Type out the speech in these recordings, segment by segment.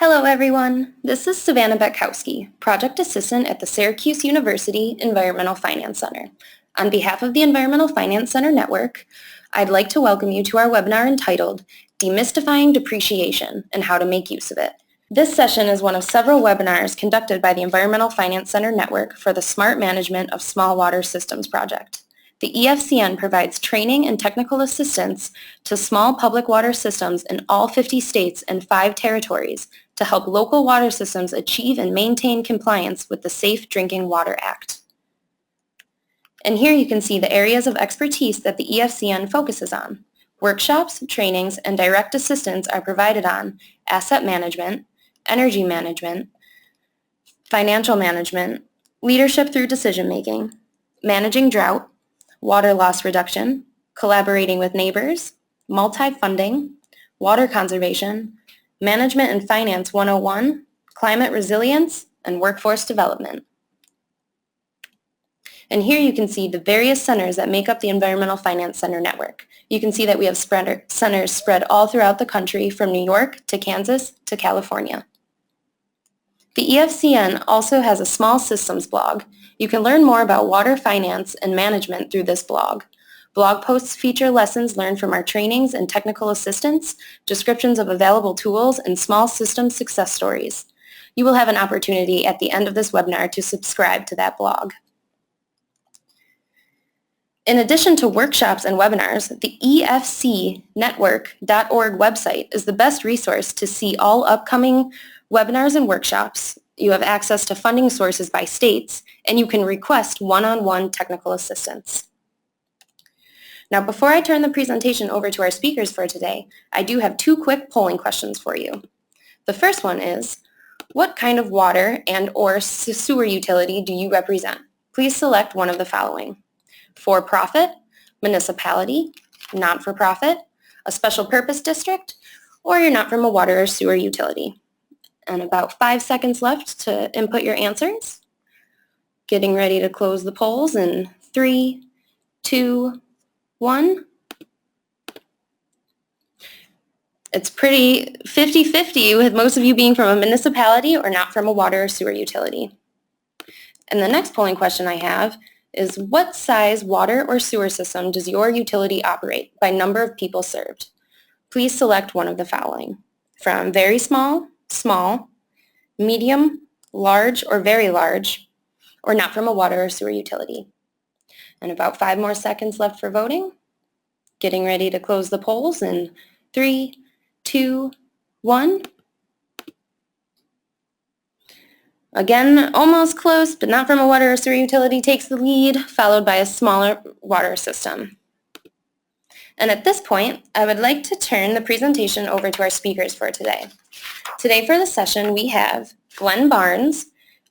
Hello everyone, this is Savannah Betkowski, Project Assistant at the Syracuse University Environmental Finance Center. On behalf of the Environmental Finance Center Network, I'd like to welcome you to our webinar entitled Demystifying Depreciation and How to Make Use of It. This session is one of several webinars conducted by the Environmental Finance Center Network for the Smart Management of Small Water Systems project. The EFCN provides training and technical assistance to small public water systems in all 50 states and 5 territories to help local water systems achieve and maintain compliance with the Safe Drinking Water Act. And here you can see the areas of expertise that the EFCN focuses on. Workshops, trainings, and direct assistance are provided on asset management, energy management, financial management, leadership through decision-making, managing drought, water loss reduction, collaborating with neighbors, multi-funding, water conservation, Management and Finance 101, Climate Resilience, and Workforce Development. And here you can see the various centers that make up the Environmental Finance Center Network. You can see that we have centers spread all throughout the country from New York to Kansas to California. The EFCN also has a small systems blog. You can learn more about water finance and management through this blog. Blog posts feature lessons learned from our trainings and technical assistance, descriptions of available tools, and small system success stories. You will have an opportunity at the end of this webinar to subscribe to that blog. In addition to workshops and webinars, the efcnetwork.org website is the best resource to see all upcoming webinars and workshops. You have access to funding sources by states, and you can request one-on-one technical assistance. Now, before I turn the presentation over to our speakers for today, I do have 2 quick polling questions for you. The first one is, what kind of water and/or sewer utility do you represent? Please select one of the following: for-profit, municipality, not-for-profit, a special purpose district, or you're not from a water or sewer utility. And about 5 seconds left to input your answers. Getting ready to close the polls in 3, 2, 1. It's pretty 50-50 with most of you being from a municipality or not from a water or sewer utility. And the next polling question I have is, what size water or sewer system does your utility operate by number of people served? Please select one of the following: from very small, small, medium, large, or very large, or not from a water or sewer utility. And about 5 more seconds left for voting. Getting ready to close the polls in 3, 2, 1. Again, almost close, but not from a water or sewer utility takes the lead, followed by a smaller water system. And at this point, I would like to turn the presentation over to our speakers for today. Today for the session, we have Glenn Barnes,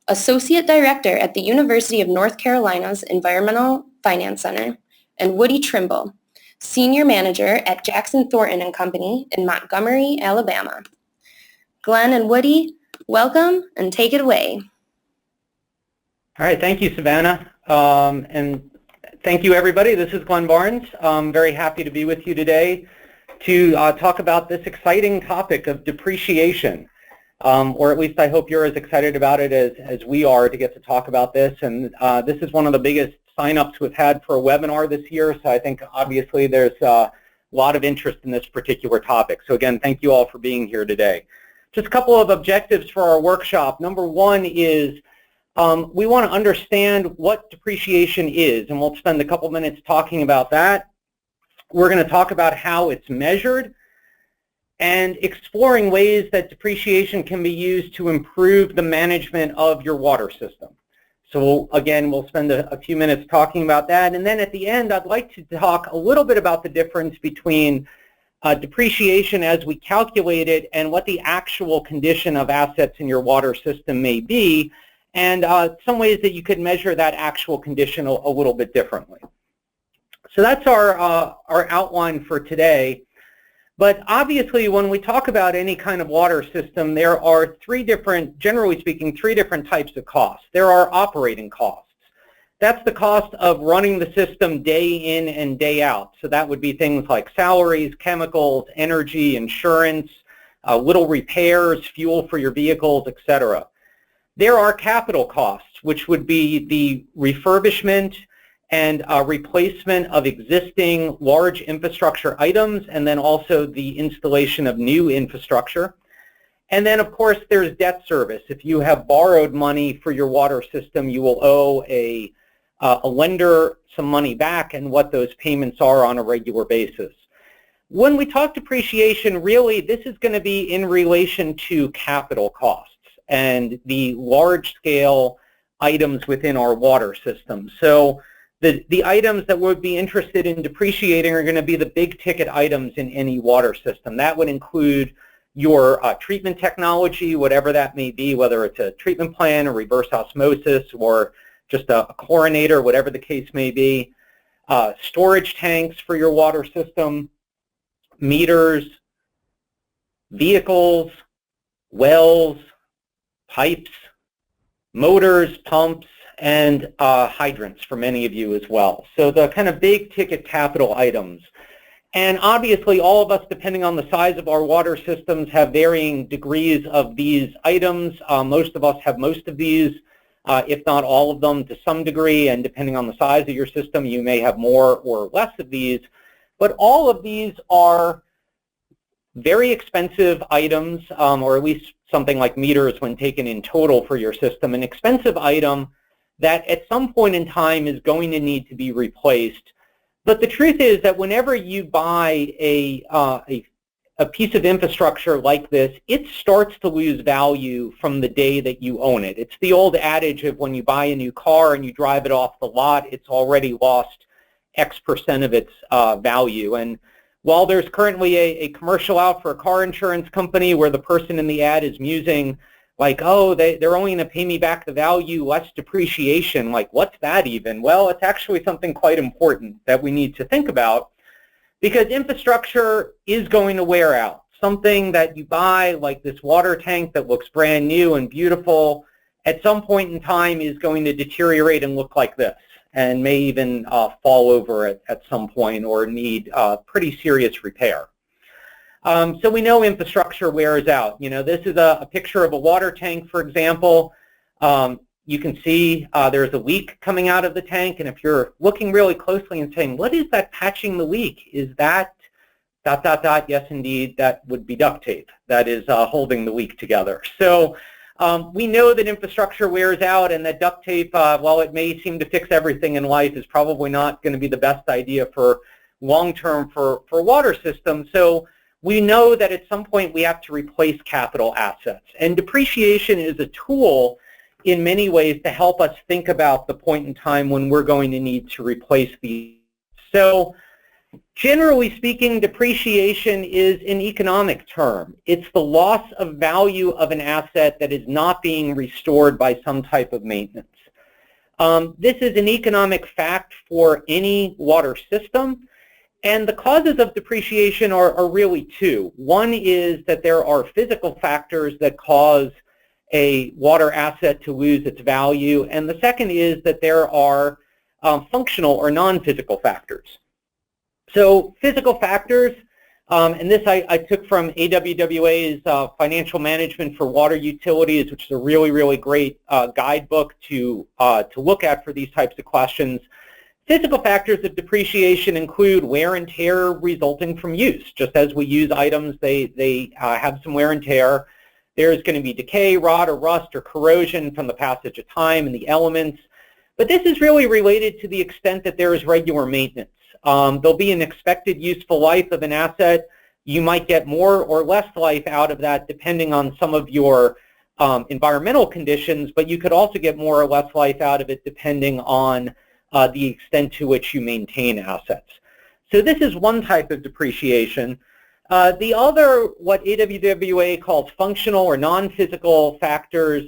Associate Director at the University of North Carolina's Environmental Finance Center, and Woody Trimble, Senior Manager at Jackson Thornton & Company in Montgomery, Alabama. Glenn and Woody, welcome and take it away. All right, thank you, Savannah. And thank you, everybody. This is Glenn Barnes. I'm very happy to be with you today to talk about this exciting topic of depreciation, or at least I hope you're as excited about it as we are to get to talk about this. And this is one of the biggest sign-ups we've had for a webinar this year, so I think obviously there's a lot of interest in this particular topic. So again, thank you all for being here today. Just a couple of objectives for our workshop. Number one is we want to understand what depreciation is, and we'll spend a couple minutes talking about that. We're going to talk about how it's measured and exploring ways that depreciation can be used to improve the management of your water system. So again, we'll spend a few minutes talking about that. And then at the end, I'd like to talk a little bit about the difference between depreciation as we calculate it and what the actual condition of assets in your water system may be, and some ways that you could measure that actual condition a little bit differently. So that's our outline for today. But obviously, when we talk about any kind of water system, there are generally speaking, three different types of costs. There are operating costs. That's the cost of running the system day in and day out. So that would be things like salaries, chemicals, energy, insurance, little repairs, fuel for your vehicles, etc. There are capital costs, which would be the refurbishment and replacement of existing large infrastructure items, and then also the installation of new infrastructure. And then, of course, there's debt service. If you have borrowed money for your water system, you will owe a lender some money back, and what those payments are on a regular basis. When we talk depreciation, really, this is going to be in relation to capital costs and the large-scale items within our water system. So the items that would be interested in depreciating are going to be the big-ticket items in any water system. That would include your treatment technology, whatever that may be, whether it's a treatment plant or reverse osmosis or just a chlorinator, whatever the case may be, storage tanks for your water system, meters, vehicles, wells, pipes, motors, pumps, and hydrants for many of you as well. So the kind of big ticket capital items. And obviously all of us, depending on the size of our water systems, have varying degrees of these items. Most of us have most of these, if not all of them to some degree, and depending on the size of your system, you may have more or less of these. But all of these are very expensive items, or at least something like meters when taken in total for your system, an expensive item that at some point in time is going to need to be replaced. But the truth is that whenever you buy a piece of infrastructure like this, it starts to lose value from the day that you own it. It's the old adage of when you buy a new car and you drive it off the lot, it's already lost X% of its value. And while there's currently a commercial out for a car insurance company where the person in the ad is musing like, oh, they're only going to pay me back the value, less depreciation, like what's that even? Well, it's actually something quite important that we need to think about, because infrastructure is going to wear out. Something that you buy, like this water tank that looks brand new and beautiful, at some point in time is going to deteriorate and look like this, and may even fall over at some point or need pretty serious repair. So we know infrastructure wears out. You know, this is a picture of a water tank, for example. You can see there's a leak coming out of the tank, and if you're looking really closely and saying, what is that patching the leak? Is that ... Yes, indeed, that would be duct tape that is holding the leak together. So we know that infrastructure wears out, and that duct tape, while it may seem to fix everything in life, is probably not going to be the best idea for long-term for water systems. So we know that at some point we have to replace capital assets. And depreciation is a tool in many ways to help us think about the point in time when we're going to need to replace these. So generally speaking, depreciation is an economic term. It's the loss of value of an asset that is not being restored by some type of maintenance. This is an economic fact for any water system. And the causes of depreciation are really two. One is that there are physical factors that cause a water asset to lose its value. And the second is that there are functional or non-physical factors. So physical factors, and this I took from AWWA's Financial Management for Water Utilities, which is a really, really great guidebook to look at for these types of questions. Physical factors of depreciation include wear and tear resulting from use. Just as we use items, they have some wear and tear. There's going to be decay, rot, or rust, or corrosion from the passage of time and the elements. But this is really related to the extent that there is regular maintenance. There'll be an expected useful life of an asset. You might get more or less life out of that depending on some of your environmental conditions, but you could also get more or less life out of it depending on the extent to which you maintain assets. So this is one type of depreciation. The other, what AWWA calls functional or non-physical factors,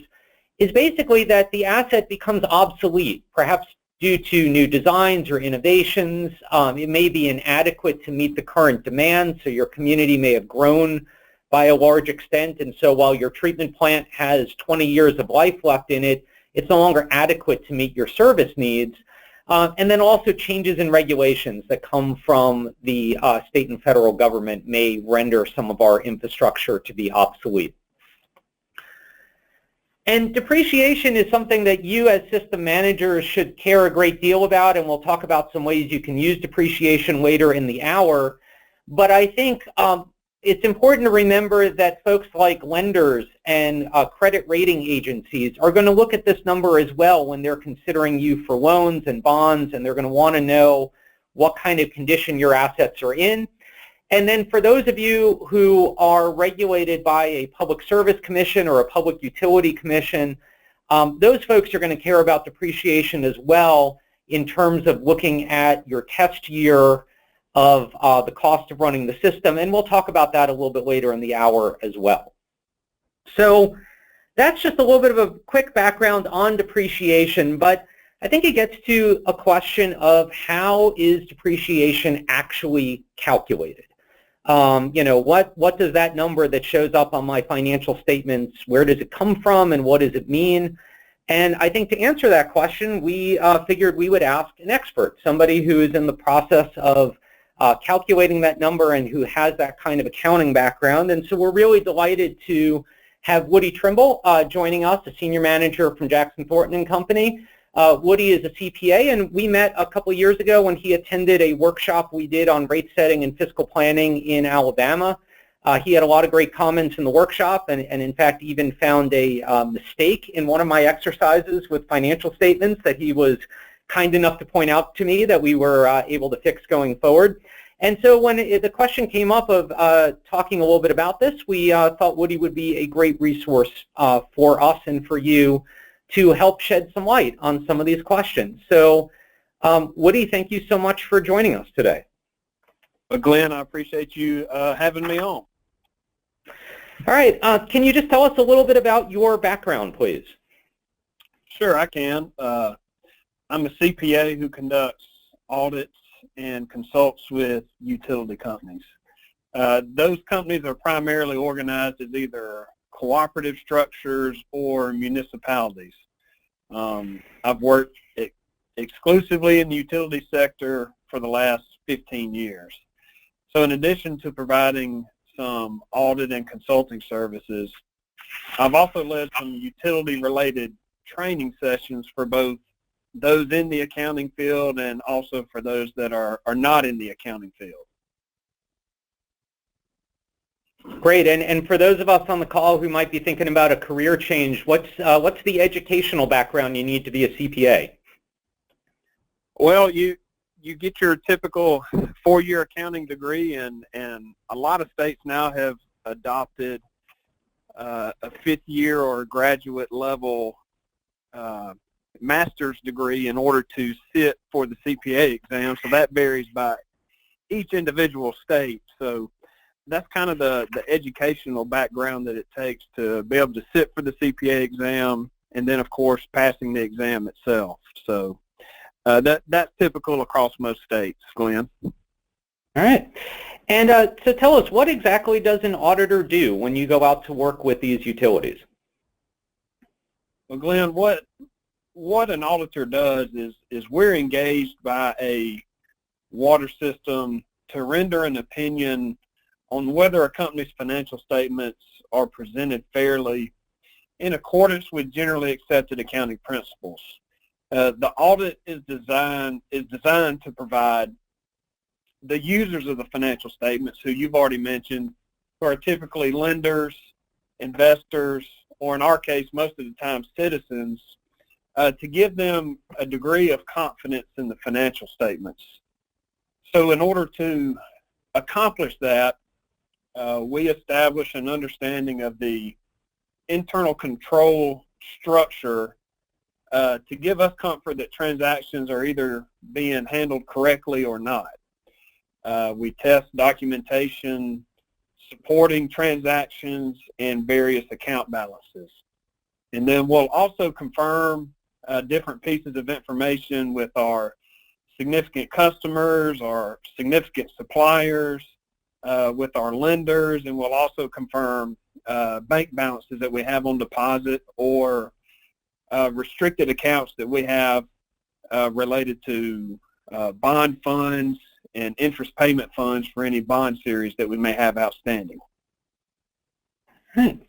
is basically that the asset becomes obsolete, perhaps due to new designs or innovations. It may be inadequate to meet the current demand, so your community may have grown by a large extent, and so while your treatment plant has 20 years of life left in it, it's no longer adequate to meet your service needs. And then also changes in regulations that come from the state and federal government may render some of our infrastructure to be obsolete. And depreciation is something that you as system managers should care a great deal about, and we'll talk about some ways you can use depreciation later in the hour. But I think it's important to remember that folks like lenders and credit rating agencies are going to look at this number as well when they're considering you for loans and bonds, and they're going to want to know what kind of condition your assets are in. And then for those of you who are regulated by a public service commission or a public utility commission, those folks are going to care about depreciation as well in terms of looking at your test year of the cost of running the system, and we'll talk about that a little bit later in the hour as well. So that's just a little bit of a quick background on depreciation, but I think it gets to a question of how is depreciation actually calculated? What does that number that shows up on my financial statements, where does it come from and what does it mean? And I think to answer that question, we figured we would ask an expert, somebody who is in the process of calculating that number and who has that kind of accounting background. And so we're really delighted to have Woody Trimble joining us, a senior manager from Jackson Thornton and Company. Woody is a CPA, and we met a couple of years ago when he attended a workshop we did on rate setting and fiscal planning in Alabama. He had a lot of great comments in the workshop, and in fact even found a mistake in one of my exercises with financial statements that he was kind enough to point out to me that we were able to fix going forward. And so when the question came up of talking a little bit about this, we thought Woody would be a great resource for us and for you to help shed some light on some of these questions. So Woody, thank you so much for joining us today. Well, Glenn, I appreciate you having me on. All right, can you just tell us a little bit about your background, please? Sure, I can. I'm a CPA who conducts audits and consults with utility companies. Those companies are primarily organized as either cooperative structures or municipalities. I've worked exclusively in the utility sector for the last 15 years. So in addition to providing some audit and consulting services, I've also led some utility-related training sessions for both those in the accounting field and also for those that are not in the accounting field. Great, and for those of us on the call who might be thinking about a career change, what's the educational background you need to be a CPA? Well, you get your typical 4-year accounting degree, and a lot of states now have adopted a 5th year or graduate level master's degree in order to sit for the CPA exam. So that varies by each individual state. So that's kind of the educational background that it takes to be able to sit for the CPA exam, and then of course passing the exam itself. So that's typical across most states, Glenn. All right. And so tell us, what exactly does an auditor do when you go out to work with these utilities? Well, Glenn, what an auditor does is we're engaged by a water system to render an opinion on whether a company's financial statements are presented fairly in accordance with generally accepted accounting principles. The audit is designed to provide the users of the financial statements, who you've already mentioned, who are typically lenders, investors, or in our case, most of the time citizens, to give them a degree of confidence in the financial statements. So in order to accomplish that, we establish an understanding of the internal control structure to give us comfort that transactions are either being handled correctly or not. We test documentation supporting transactions and various account balances. And then we'll also confirm different pieces of information with our significant customers, our significant suppliers, with our lenders, and we'll also confirm bank balances that we have on deposit or restricted accounts that we have related to bond funds and interest payment funds for any bond series that we may have outstanding. Right.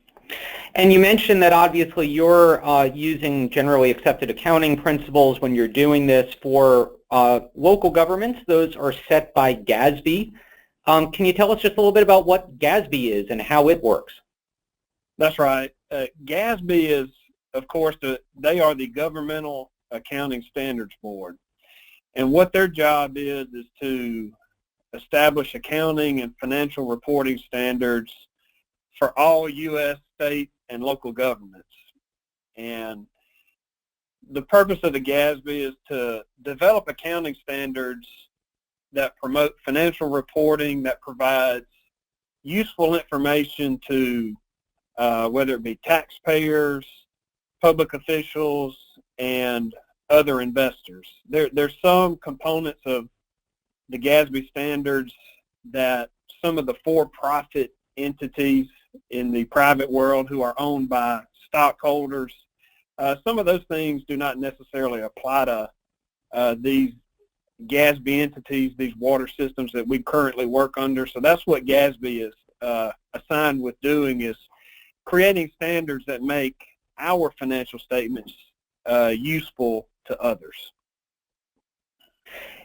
And you mentioned that obviously you're using generally accepted accounting principles when you're doing this. For local governments, those are set by GASB. Can you tell us just a little bit about what GASB is and how it works? That's right. GASB is, of course, they are the Governmental Accounting Standards Board. And what their job is to establish accounting and financial reporting standards for all U.S., state, and local governments. And the purpose of the GASB is to develop accounting standards that promote financial reporting, that provides useful information to whether it be taxpayers, public officials, and other investors. There's some components of the GASB standards that some of the for-profit entities in the private world who are owned by stockholders, some of those things do not necessarily apply to these GASB entities, these water systems that we currently work under. So that's what GASB is assigned with doing, is creating standards that make our financial statements useful to others.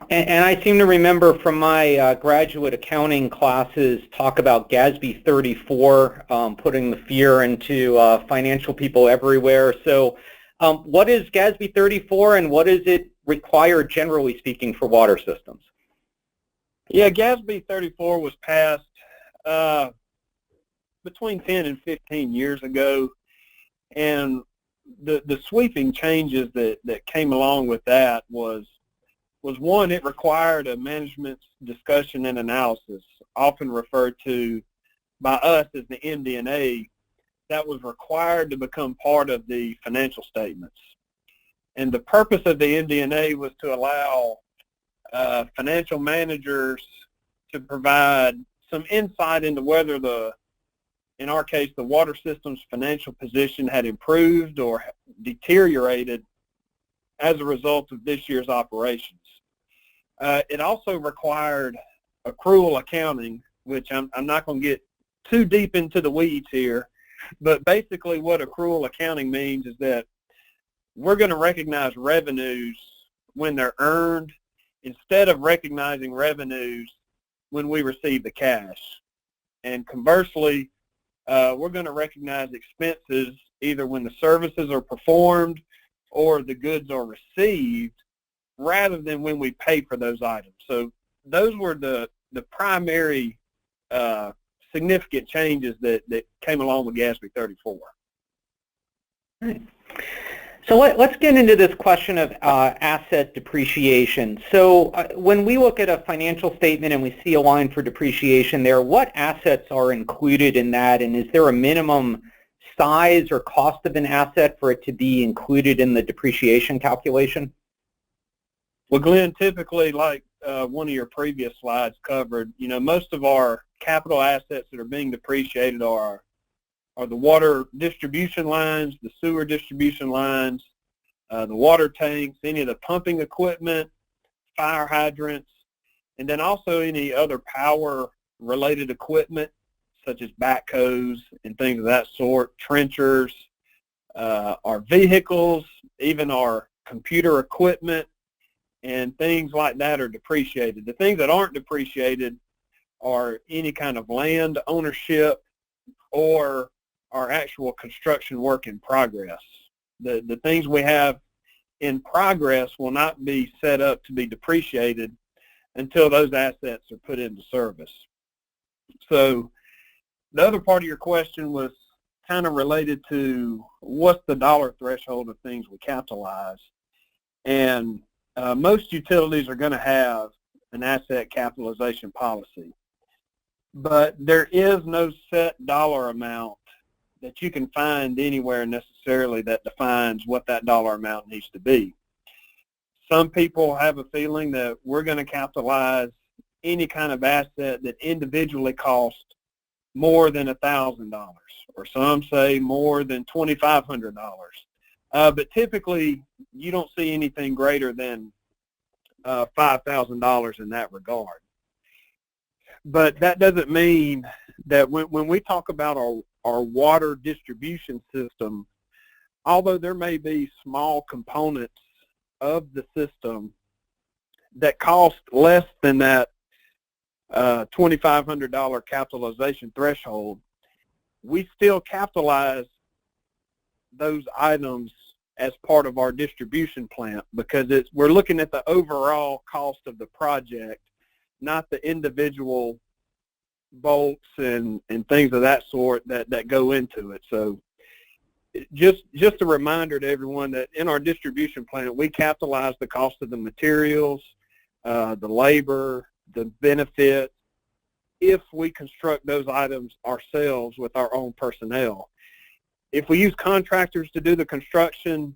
And I seem to remember from my graduate accounting classes talk about GASB 34, putting the fear into financial people everywhere. So what is GASB 34 and what does it require, generally speaking, for water systems? Yeah, GASB 34 was passed between 10 and 15 years ago, and the sweeping changes that came along with that was one, it required a management discussion and analysis, often referred to by us as the MD&A, that was required to become part of the financial statements. And the purpose of the MD&A was to allow financial managers to provide some insight into whether in our case, the water system's financial position had improved or deteriorated as a result of this year's operations. It also required accrual accounting, which I'm not going to get too deep into the weeds here, but basically what accrual accounting means is that we're going to recognize revenues when they're earned instead of recognizing revenues when we receive the cash. And conversely, we're going to recognize expenses either when the services are performed or the goods are received, rather than when we pay for those items. So those were the primary significant changes that came along with GASB 34. Right. So let's get into this question of asset depreciation. So when we look at a financial statement and we see a line for depreciation there, what assets are included in that, and is there a minimum size or cost of an asset for it to be included in the depreciation calculation? Well, Glenn, typically, like one of your previous slides covered, most of our capital assets that are being depreciated are the water distribution lines, the sewer distribution lines, the water tanks, any of the pumping equipment, fire hydrants, and then also any other power-related equipment, such as backhoes and things of that sort, trenchers, our vehicles, even our computer equipment, and things like that are depreciated. The things that aren't depreciated are any kind of land ownership or our actual construction work in progress. The things we have in progress will not be set up to be depreciated until those assets are put into service. So the other part of your question was kind of related to what's the dollar threshold of things we capitalize. And most utilities are going to have an asset capitalization policy, but there is no set dollar amount that you can find anywhere necessarily that defines what that dollar amount needs to be. Some people have a feeling that we're going to capitalize any kind of asset that individually costs more than $1,000, or some say more than $2,500. But typically, you don't see anything greater than $5,000 in that regard. But that doesn't mean that when we talk about our water distribution system, although there may be small components of the system that cost less than that $2,500 capitalization threshold, we still capitalize those items as part of our distribution plant, because we're looking at the overall cost of the project, not the individual bolts and things of that sort that go into it. So just a reminder to everyone that in our distribution plant, we capitalize the cost of the materials, the labor, the benefits, if we construct those items ourselves with our own personnel. If we use contractors to do the construction,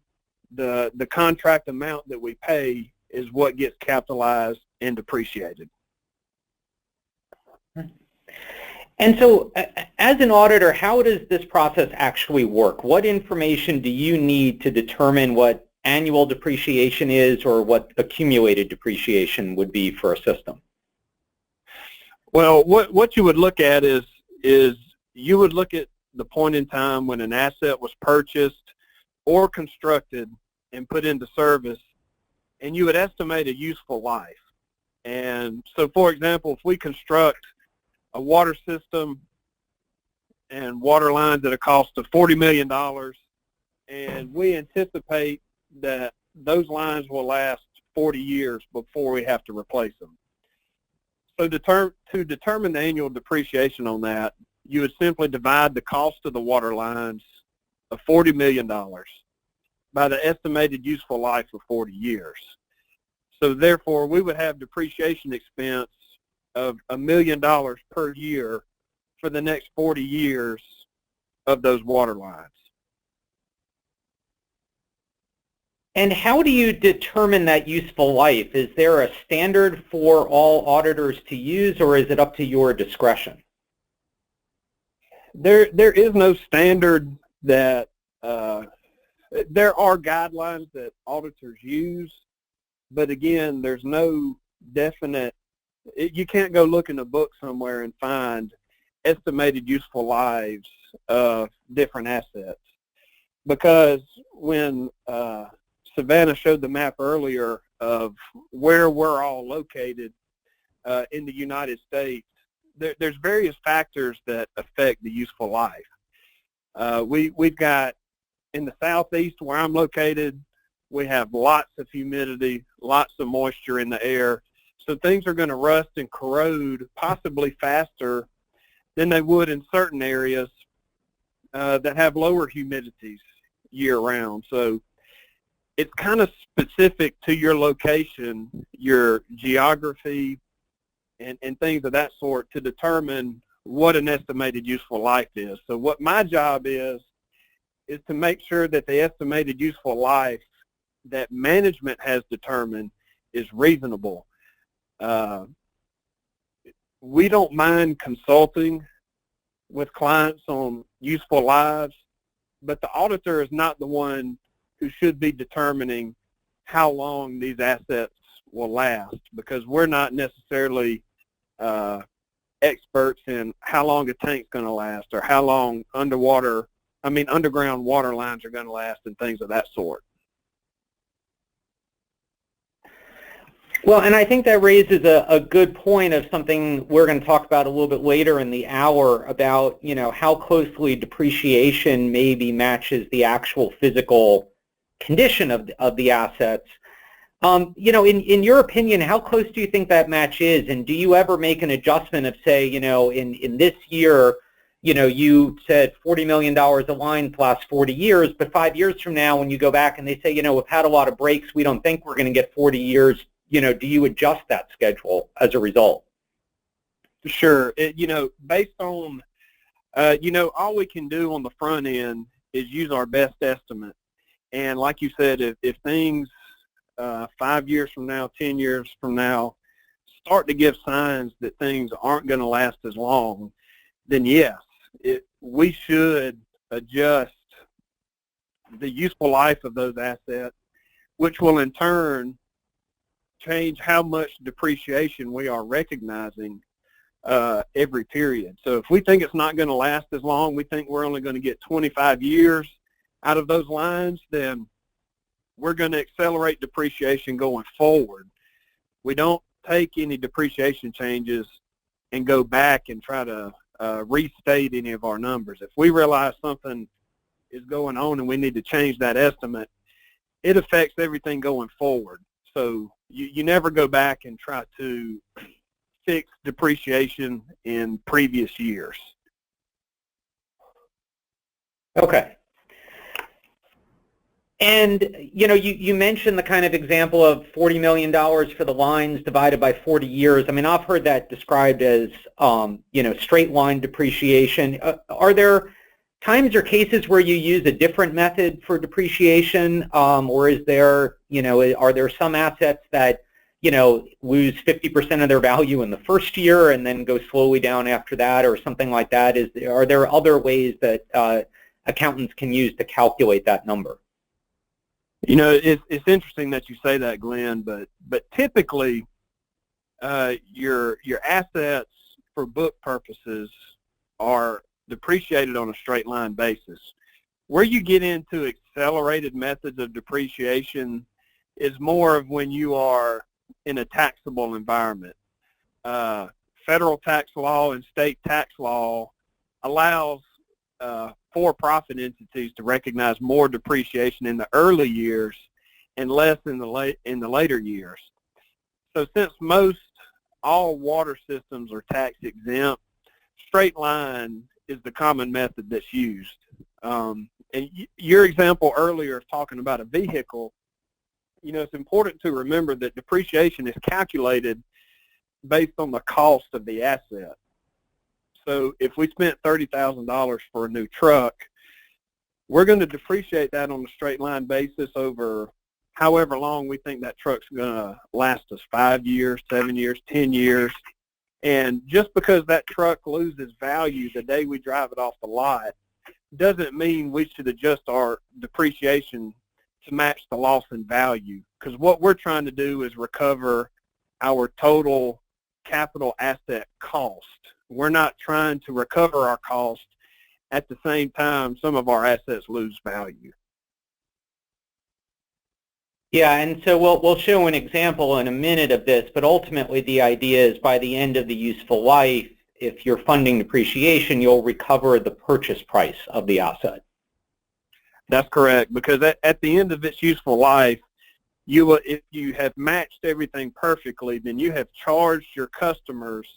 the contract amount that we pay is what gets capitalized and depreciated. And so as an auditor, how does this process actually work? What information do you need to determine what annual depreciation is or what accumulated depreciation would be for a system? Well, what you would look at is you would look at the point in time when an asset was purchased or constructed and put into service, and you would estimate a useful life. And so, for example, if we construct a water system and water lines at a cost of $40 million, and we anticipate that those lines will last 40 years before we have to replace them. So to determine the annual depreciation on that, you would simply divide the cost of the water lines of $40 million by the estimated useful life of 40 years. So therefore, we would have depreciation expense of $1 million per year for the next 40 years of those water lines. And how do you determine that useful life? Is there a standard for all auditors to use, or is it up to your discretion? There is no standard that, there are guidelines that auditors use, but again, there's no definite, you can't go look in a book somewhere and find estimated useful lives of different assets. Because when Savannah showed the map earlier of where we're all located in the United States, there's various factors that affect the useful life. We've got in the southeast where I'm located, we have lots of humidity, lots of moisture in the air, so things are going to rust and corrode possibly faster than they would in certain areas that have lower humidities year-round. So it's kind of specific to your location, your geography, and things of that sort to determine what an estimated useful life is. So what my job is to make sure that the estimated useful life that management has determined is reasonable. We don't mind consulting with clients on useful lives, but the auditor is not the one who should be determining how long these assets will last, because we're not necessarily experts in how long a tank's going to last or how long underground water lines are going to last and things of that sort. Well, and I think that raises a good point of something we're going to talk about a little bit later in the hour about, how closely depreciation maybe matches the actual physical condition of the assets. In your opinion, how close do you think that match is? And do you ever make an adjustment of, say, in this year, you said $40 million a line to last 40 years, but 5 years from now when you go back and they say, we've had a lot of breaks, we don't think we're going to get 40 years, do you adjust that schedule as a result? Sure. Based on, all we can do on the front end is use our best estimate. And like you said, if things 5 years from now, 10 years from now, start to give signs that things aren't going to last as long, then yes, we should adjust the useful life of those assets which will in turn change how much depreciation we are recognizing every period. So if we think it's not going to last as long, we think we're only going to get 25 years out of those lines, then we're going to accelerate depreciation going forward. We don't take any depreciation changes and go back and try to restate any of our numbers. If we realize something is going on and we need to change that estimate, it affects everything going forward. So you never go back and try to fix depreciation in previous years. Okay. And, you mentioned the kind of example of $40 million for the lines divided by 40 years. I mean, I've heard that described as, straight line depreciation. Are there times or cases where you use a different method for depreciation, or is there, are there some assets that, lose 50% of their value in the first year and then go slowly down after that, or something like that? Are there other ways that accountants can use to calculate that number? It's interesting that you say that, Glenn, but typically your assets for book purposes are depreciated on a straight line basis. Where you get into accelerated methods of depreciation is more of when you are in a taxable environment. Federal tax law and state tax law allows for-profit entities to recognize more depreciation in the early years and less in the later years. So since all water systems are tax exempt, straight line is the common method that's used. And your example earlier of talking about a vehicle, it's important to remember that depreciation is calculated based on the cost of the asset. So if we spent $30,000 for a new truck, we're going to depreciate that on a straight line basis over however long we think that truck's going to last us, 5 years, 7 years, 10 years. And just because that truck loses value the day we drive it off the lot doesn't mean we should adjust our depreciation to match the loss in value, because what we're trying to do is recover our total capital asset cost. We're not trying to recover our cost at the same time some of our assets lose value. Yeah, and so we'll show an example in a minute of this, but ultimately the idea is by the end of the useful life, if you're funding depreciation, you'll recover the purchase price of the asset. That's correct, because at the end of its useful life, if you have matched everything perfectly, then you have charged your customers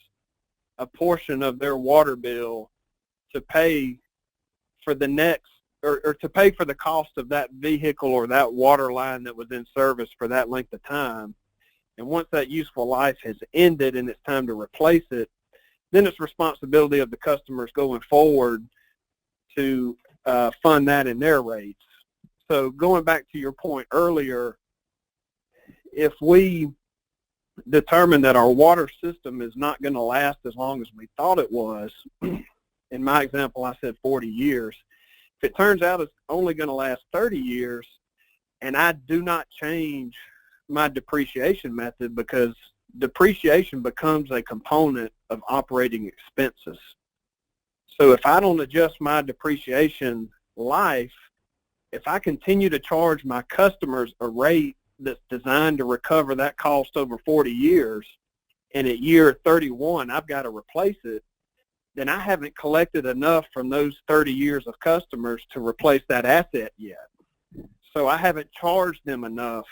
a portion of their water bill to pay for the next, or to pay for the cost of that vehicle or that water line that was in service for that length of time. And once that useful life has ended and it's time to replace it, then it's responsibility of the customers going forward to fund that in their rates. So going back to your point earlier, if we determine that our water system is not going to last as long as we thought it was, in my example I said 40 years, if it turns out it's only going to last 30 years and I do not change my depreciation method, because depreciation becomes a component of operating expenses. So if I don't adjust my depreciation life, if I continue to charge my customers a rate that's designed to recover that cost over 40 years, and at year 31 I've got to replace it, then I haven't collected enough from those 30 years of customers to replace that asset yet. So I haven't charged them enough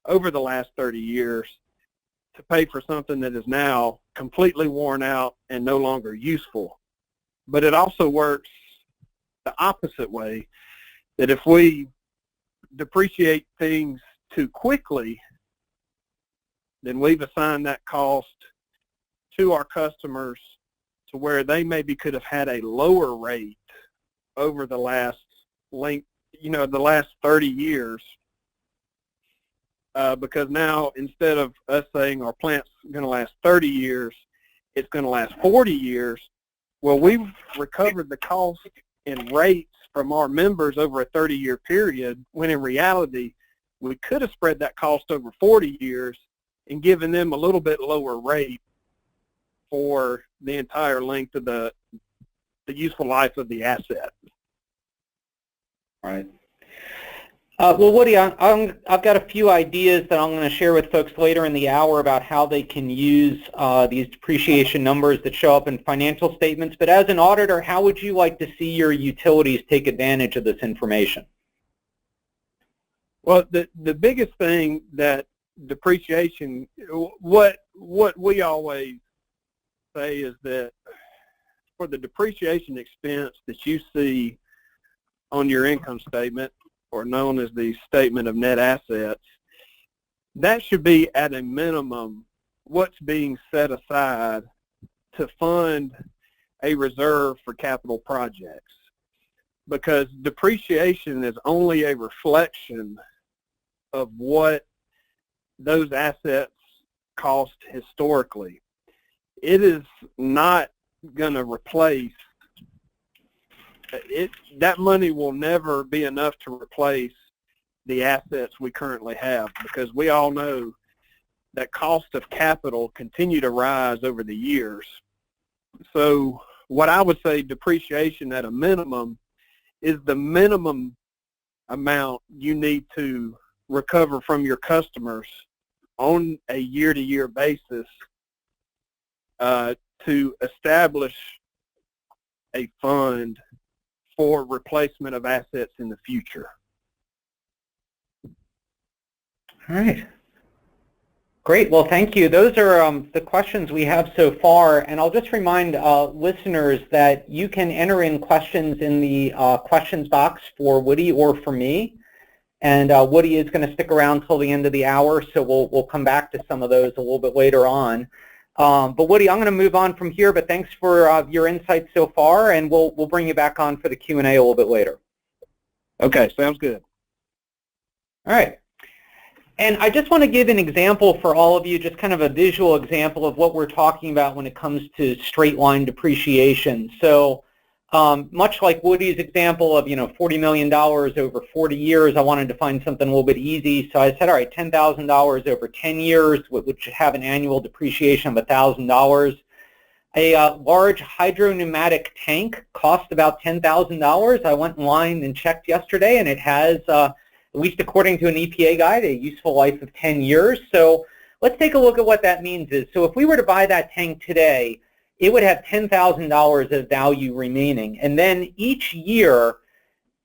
over the last 30 years to pay for something that is now completely worn out and no longer useful. But it also works the opposite way, that if we depreciate things too quickly, then we've assigned that cost to our customers to where they maybe could have had a lower rate over the last the last 30 years, because now instead of us saying our plant's going to last 30 years, it's going to last 40 years. Well, we've recovered the cost in rates from our members over a 30-year period, when in reality we could have spread that cost over 40 years and given them a little bit lower rate for the entire length of the useful life of the asset. Right. Well, Woody, I've got a few ideas that I'm going to share with folks later in the hour about how they can use these depreciation numbers that show up in financial statements. But as an auditor, how would you like to see your utilities take advantage of this information? Well, the biggest thing that depreciation, what we always say is that for the depreciation expense that you see on your income statement, or known as the statement of net assets, that should be at a minimum what's being set aside to fund a reserve for capital projects. Because depreciation is only a reflection of what those assets cost historically. It is not going to replace that money will never be enough to replace the assets we currently have, because we all know that cost of capital continue to rise over the years. So what I would say depreciation at a minimum is the minimum amount you need to recover from your customers on a year-to-year basis to establish a fund for replacement of assets in the future. All right. Great. Well, thank you. Those are the questions we have so far. And I'll just remind listeners that you can enter in questions in the questions box for Woody or for me. And Woody is going to stick around till the end of the hour, so we'll come back to some of those a little bit later on. But Woody, I'm going to move on from here, but thanks for your insights so far, and we'll bring you back on for the Q&A a little bit later. Okay, sounds good. All right. And I just want to give an example for all of you, just kind of a visual example of what we're talking about when it comes to straight line depreciation. So much like Woody's example of, $40 million over 40 years, I wanted to find something a little bit easy. So I said, all right, $10,000 over 10 years, which should have an annual depreciation of $1,000. A large hydro-pneumatic tank cost about $10,000. I went online and checked yesterday, and it has, at least according to an EPA guide, a useful life of 10 years. So let's take a look at what that means. So if we were to buy that tank today, it would have $10,000 of value remaining. And then each year,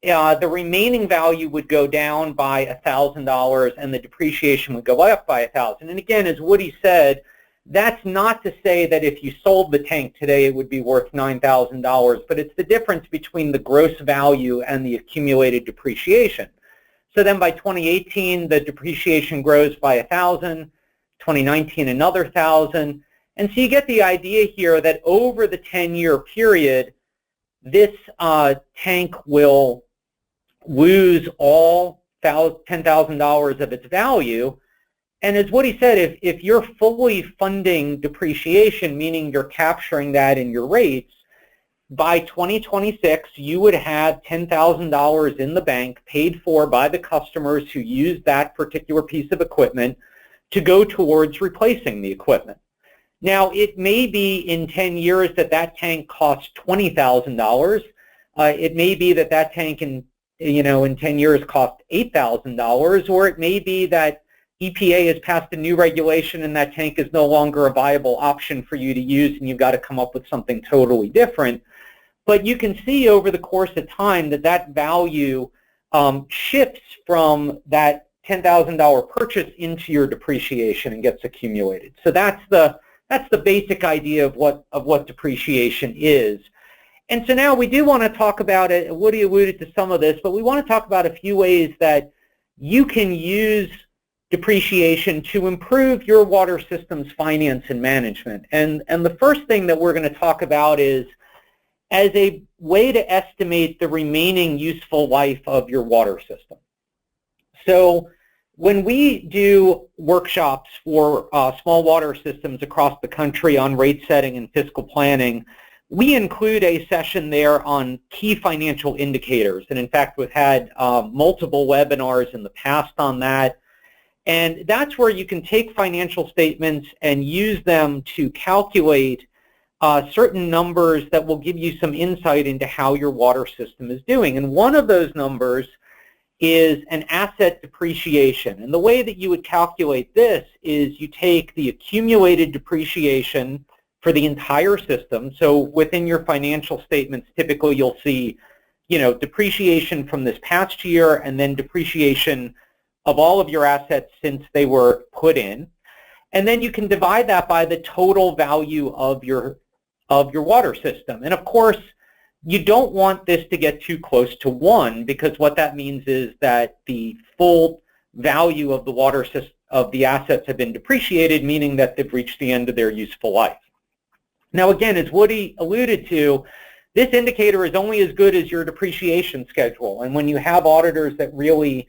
the remaining value would go down by $1,000 and the depreciation would go up by $1,000. And again, as Woody said, that's not to say that if you sold the tank today, it would be worth $9,000, but it's the difference between the gross value and the accumulated depreciation. So then by 2018, the depreciation grows by 1,000, 2019 another 1,000. And so you get the idea here that over the 10-year period, this tank will lose all $10,000 of its value. And as Woody said, if you're fully funding depreciation, meaning you're capturing that in your rates, by 2026, you would have $10,000 in the bank paid for by the customers who use that particular piece of equipment to go towards replacing the equipment. Now, it may be in 10 years that tank costs $20,000. It may be that tank in 10 years costs $8,000, or it may be that EPA has passed a new regulation and that tank is no longer a viable option for you to use and you've got to come up with something totally different. But you can see over the course of time that value shifts from that $10,000 purchase into your depreciation and gets accumulated. So that's the basic idea of what depreciation is. And so now we do want to talk about it. Woody alluded to some of this, but we want to talk about a few ways that you can use depreciation to improve your water system's finance and management. And the first thing that we're going to talk about is as a way to estimate the remaining useful life of your water system. So when we do workshops for small water systems across the country on rate setting and fiscal planning, We include a session there on key financial indicators, and in fact we've had multiple webinars in the past on that. And that's where you can take financial statements and use them to calculate certain numbers that will give you some insight into how your water system is doing. And one of those numbers is an asset depreciation. And the way that you would calculate this is you take the accumulated depreciation for the entire system. So within your financial statements, typically you'll see, depreciation from this past year and then depreciation of all of your assets since they were put in. And then you can divide that by the total value of your water system. And of course, you don't want this to get too close to 1, because what that means is that the full value of the water system of the assets have been depreciated, meaning that they've reached the end of their useful life. Now again, as Woody alluded to, this indicator is only as good as your depreciation schedule. And when you have auditors that really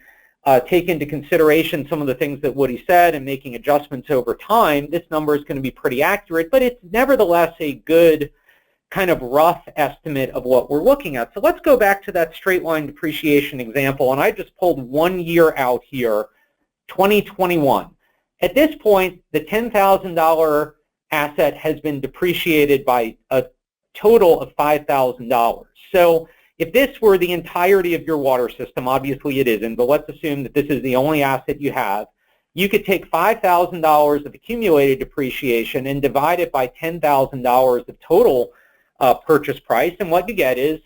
take into consideration some of the things that Woody said and making adjustments over time, this number is going to be pretty accurate, but it's nevertheless a good kind of rough estimate of what we're looking at. So let's go back to that straight line depreciation example, and I just pulled 1 year out here, 2021. At this point, the $10,000 asset has been depreciated by a total of $5,000. So if this were the entirety of your water system, obviously it isn't, but let's assume that this is the only asset you have, you could take $5,000 of accumulated depreciation and divide it by $10,000 of total purchase price, and what you get is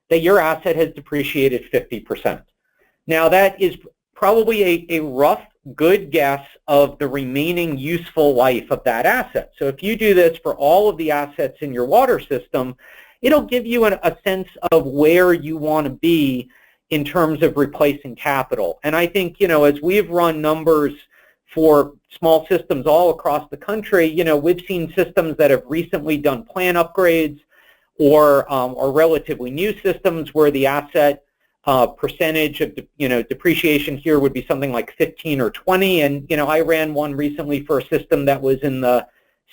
that your asset has depreciated 50%. Now that is probably a rough, good guess of the remaining useful life of that asset. So if you do this for all of the assets in your water system, it'll give you a sense of where you want to be in terms of replacing capital. And I think, as we've run numbers for small systems all across the country, we've seen systems that have recently done plan upgrades or relatively new systems where the asset percentage of depreciation here would be something like 15 or 20. And I ran one recently for a system that was in the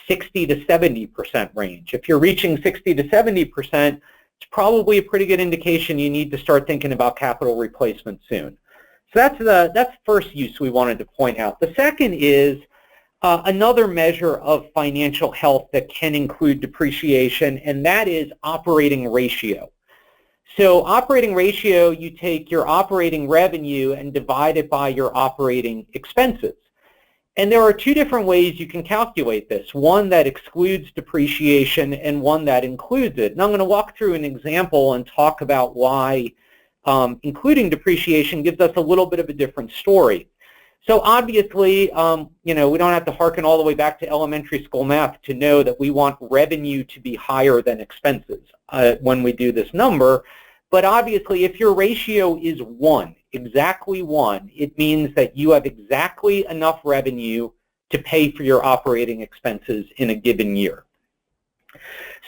60 to 70% range. If you're reaching 60 to 70%, it's probably a pretty good indication you need to start thinking about capital replacement soon. So that's the first use we wanted to point out. The second is another measure of financial health that can include depreciation, and that is operating ratio. So operating ratio, you take your operating revenue and divide it by your operating expenses. And there are two different ways you can calculate this, one that excludes depreciation and one that includes it. And I'm going to walk through an example and talk about why including depreciation gives us a little bit of a different story. So obviously, we don't have to hearken all the way back to elementary school math to know that we want revenue to be higher than expenses when we do this number. But obviously, if your ratio is 1, exactly 1, it means that you have exactly enough revenue to pay for your operating expenses in a given year.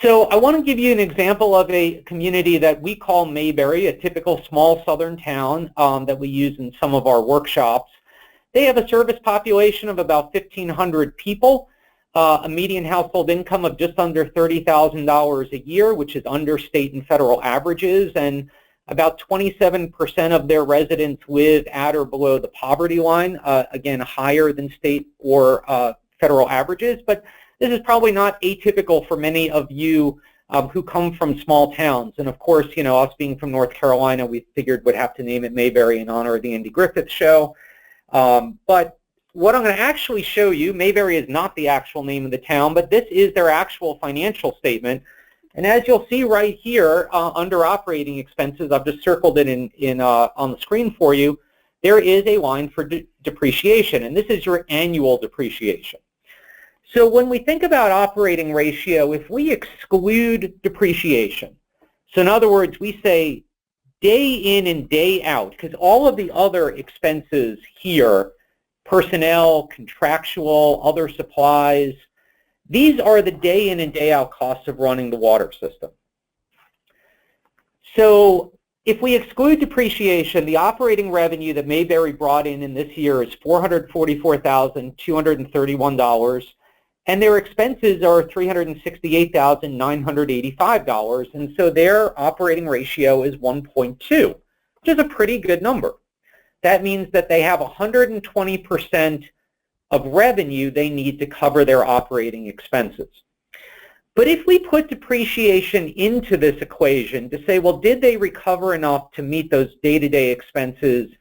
So I want to give you an example of a community that we call Mayberry, a typical small southern town that we use in some of our workshops. They have a service population of about 1,500 people, a median household income of just under $30,000 a year, which is under state and federal averages, and about 27% of their residents live at or below the poverty line, again, higher than state or federal averages. But this is probably not atypical for many of you who come from small towns. And of course, us being from North Carolina, we figured we'd have to name it Mayberry in honor of the Andy Griffith Show. But what I'm going to actually show you, Mayberry is not the actual name of the town, but this is their actual financial statement. And as you'll see right here under operating expenses, I've just circled it on the screen for you, there is a line for depreciation, and this is your annual depreciation. So when we think about operating ratio, if we exclude depreciation, so in other words, we say day in and day out, because all of the other expenses here, personnel, contractual, other supplies, these are the day in and day out costs of running the water system. So if we exclude depreciation, the operating revenue that Mayberry brought in this year is $444,231. and their expenses are $368,985, and so their operating ratio is 1.2, which is a pretty good number. That means that they have 120% of revenue they need to cover their operating expenses. But if we put depreciation into this equation to say, well, did they recover enough to meet those day-to-day expenses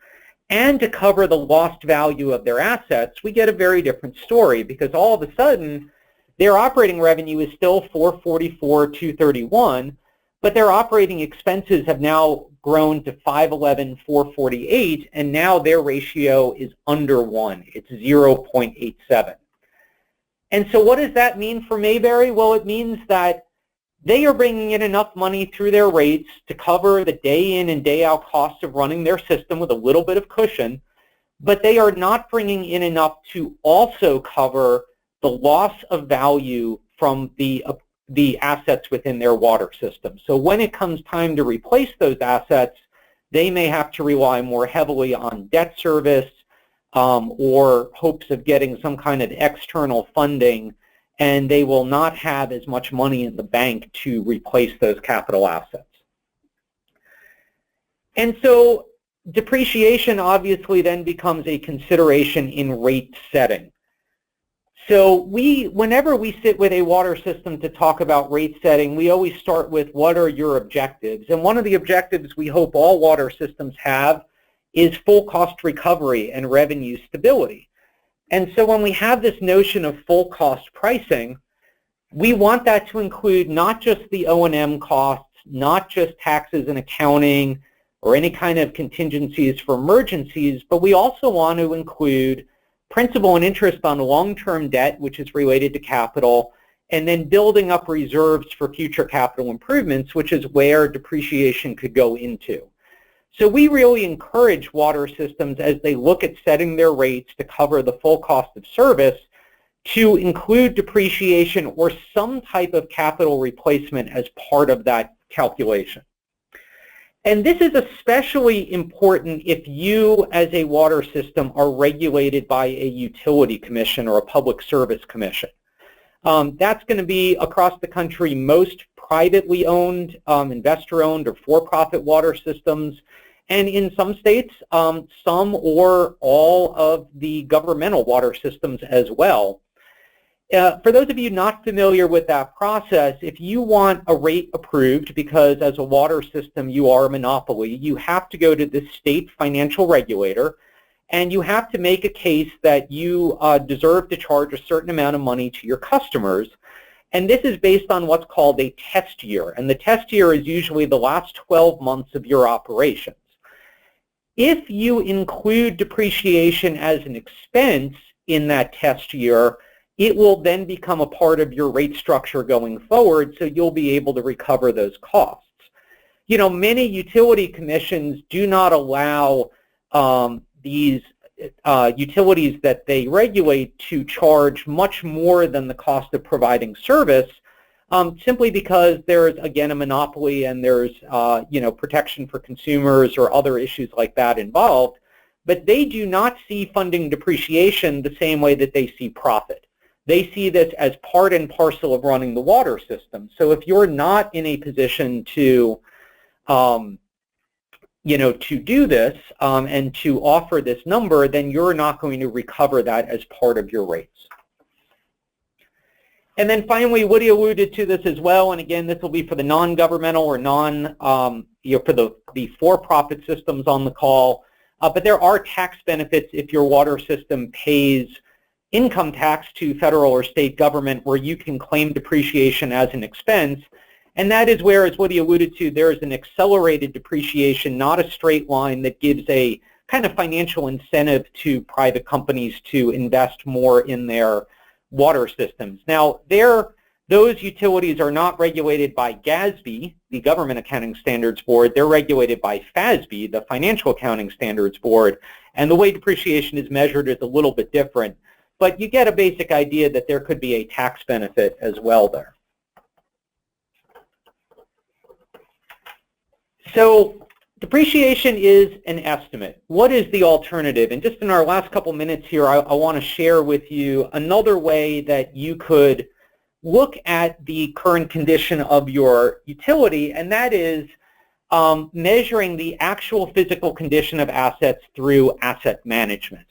and to cover the lost value of their assets, we get a very different story, because all of a sudden their operating revenue is still $444,231, but their operating expenses have now grown to $511,448, and now their ratio is under 1. It's 0.87. And so what does that mean for Mayberry? Well, it means that they are bringing in enough money through their rates to cover the day in and day out costs of running their system with a little bit of cushion, but they are not bringing in enough to also cover the loss of value from the assets within their water system. So when it comes time to replace those assets, they may have to rely more heavily on debt service or hopes of getting some kind of external funding, and they will not have as much money in the bank to replace those capital assets. And so depreciation obviously then becomes a consideration in rate setting. So whenever we sit with a water system to talk about rate setting, we always start with what are your objectives. And one of the objectives we hope all water systems have is full cost recovery and revenue stability. And so when we have this notion of full cost pricing, we want that to include not just the O&M costs, not just taxes and accounting or any kind of contingencies for emergencies, but we also want to include principal and interest on long-term debt, which is related to capital, and then building up reserves for future capital improvements, which is where depreciation could go into. So we really encourage water systems as they look at setting their rates to cover the full cost of service to include depreciation or some type of capital replacement as part of that calculation. And this is especially important if you as a water system are regulated by a utility commission or a public service commission. That's going to be across the country most privately owned, investor-owned, or for-profit water systems, and in some states, some or all of the governmental water systems as well. For those of you not familiar with that process, if you want a rate approved, because as a water system you are a monopoly, you have to go to the state financial regulator, and you have to make a case that you deserve to charge a certain amount of money to your customers. And this is based on what's called a test year. And the test year is usually the last 12 months of your operations. If you include depreciation as an expense in that test year, it will then become a part of your rate structure going forward, so you'll be able to recover those costs. You know, many utility commissions do not allow these utilities that they regulate to charge much more than the cost of providing service, simply because there's, again, a monopoly and there's protection for consumers or other issues like that involved. But they do not see funding depreciation the same way that they see profit. They see this as part and parcel of running the water system. So if you're not in a position to do this and to offer this number, then you're not going to recover that as part of your rates. And then finally, Woody alluded to this as well, and again, this will be for the non-governmental or for the for-profit systems on the call, but there are tax benefits if your water system pays income tax to federal or state government where you can claim depreciation as an expense. And that is where, as Woody alluded to, there is an accelerated depreciation, not a straight line, that gives a kind of financial incentive to private companies to invest more in their water systems. Now, those utilities are not regulated by GASB, the Government Accounting Standards Board. They're regulated by FASB, the Financial Accounting Standards Board. And the way depreciation is measured is a little bit different. But you get a basic idea that there could be a tax benefit as well there. So Depreciation is an estimate. What is the alternative? And just in our last couple minutes here, I want to share with you another way that you could look at the current condition of your utility, and that is measuring the actual physical condition of assets through asset management.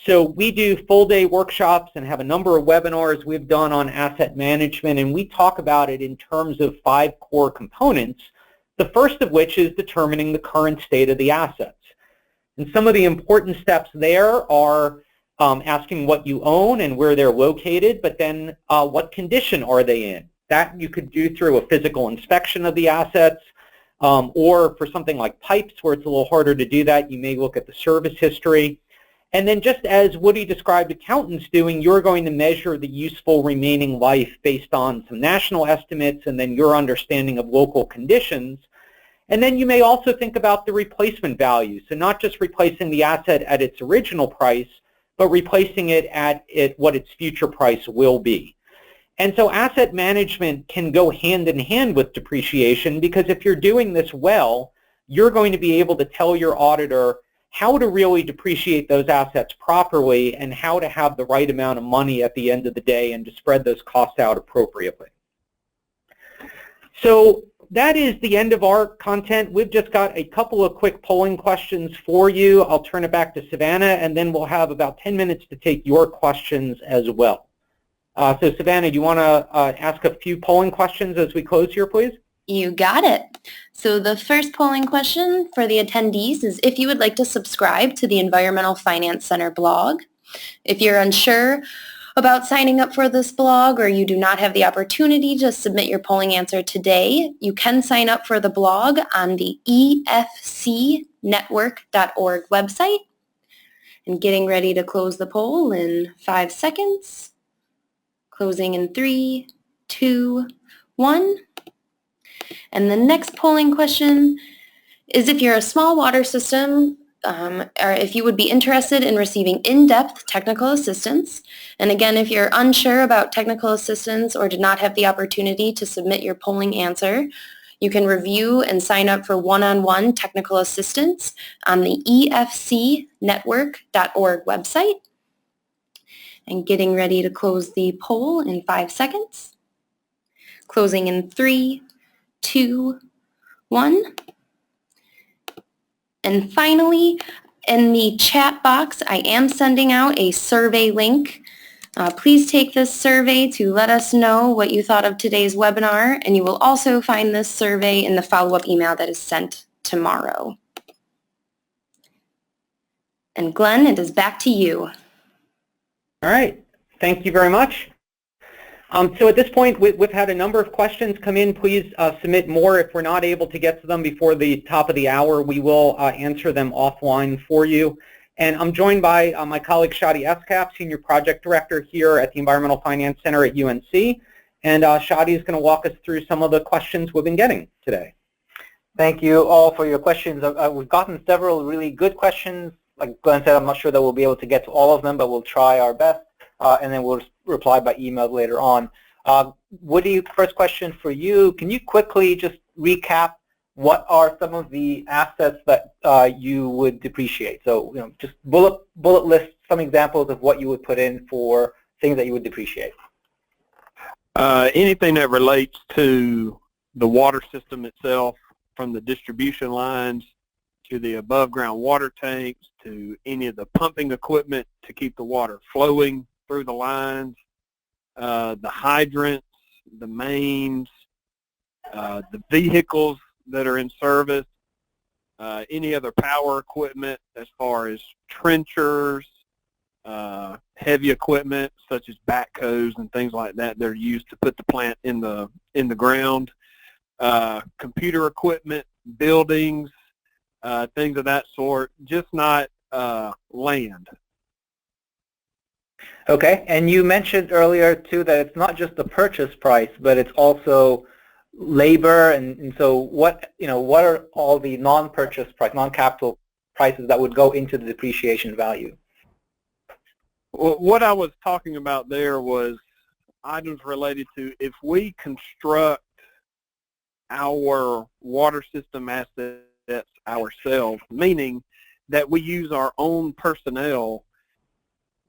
So we do full-day workshops and have a number of webinars we've done on asset management, and we talk about it in terms of 5 core components, the first of which is determining the current state of the assets. And some of the important steps there are asking what you own and where they're located, but then what condition are they in? That you could do through a physical inspection of the assets, or for something like pipes where it's a little harder to do that, you may look at the service history. And then just as Woody described accountants doing, you're going to measure the useful remaining life based on some national estimates and then your understanding of local conditions. And then you may also think about the replacement value. So not just replacing the asset at its original price, but replacing it at what its future price will be. And so asset management can go hand in hand with depreciation, because if you're doing this well, you're going to be able to tell your auditor how to really depreciate those assets properly and how to have the right amount of money at the end of the day and to spread those costs out appropriately. So that is the end of our content. We've just got a couple of quick polling questions for you. I'll turn it back to Savannah, and then we'll have about 10 minutes to take your questions as well. So Savannah, do you want to ask a few polling questions as we close here, please? You got it. So the first polling question for the attendees is if you would like to subscribe to the Environmental Finance Center blog. If you're unsure about signing up for this blog or you do not have the opportunity to submit your polling answer today, you can sign up for the blog on the efcnetwork.org website. And getting ready to close the poll in 5 seconds. Closing in 3, 2, 1. And the next polling question is if you're a small water system, or if you would be interested in receiving in-depth technical assistance. And again, if you're unsure about technical assistance or did not have the opportunity to submit your polling answer, you can review and sign up for one-on-one technical assistance on the efcnetwork.org website. And getting ready to close the poll in 5 seconds. Closing in 3, 2, 1. And finally, in the chat box, I am sending out a survey link. Please take this survey to let us know what you thought of today's webinar, and you will also find this survey in the follow-up email that is sent tomorrow. And Glenn, it is back to you. All right, thank you very much. So at this point, we've had a number of questions come in. Please submit more. If we're not able to get to them before the top of the hour, we will answer them offline for you. And I'm joined by my colleague Shadi Eskaf, Senior Project Director here at the Environmental Finance Center at UNC. And Shadi is going to walk us through some of the questions we've been getting today. Thank you all for your questions. We've gotten several really good questions. Like Glenn said, I'm not sure that we'll be able to get to all of them, but we'll try our best, and then we'll reply by email later on. Woody, first question for you. Can you quickly just recap what are some of the assets that you would depreciate? So, just bullet list some examples of what you would put in for things that you would depreciate. Anything that relates to the water system itself, from the distribution lines to the above ground water tanks, to any of the pumping equipment to keep the water flowing through the lines, the hydrants, the mains, the vehicles that are in service, any other power equipment as far as trenchers, heavy equipment such as backhoes and things like that that are used to put the plant in the ground, computer equipment, buildings, things of that sort, just not land. Okay, and you mentioned earlier too that it's not just the purchase price, but it's also labor, and so what are all the non-purchase price, non-capital prices that would go into the depreciation value? Well, what I was talking about there was items related to if we construct our water system assets assets ourselves, meaning that we use our own personnel.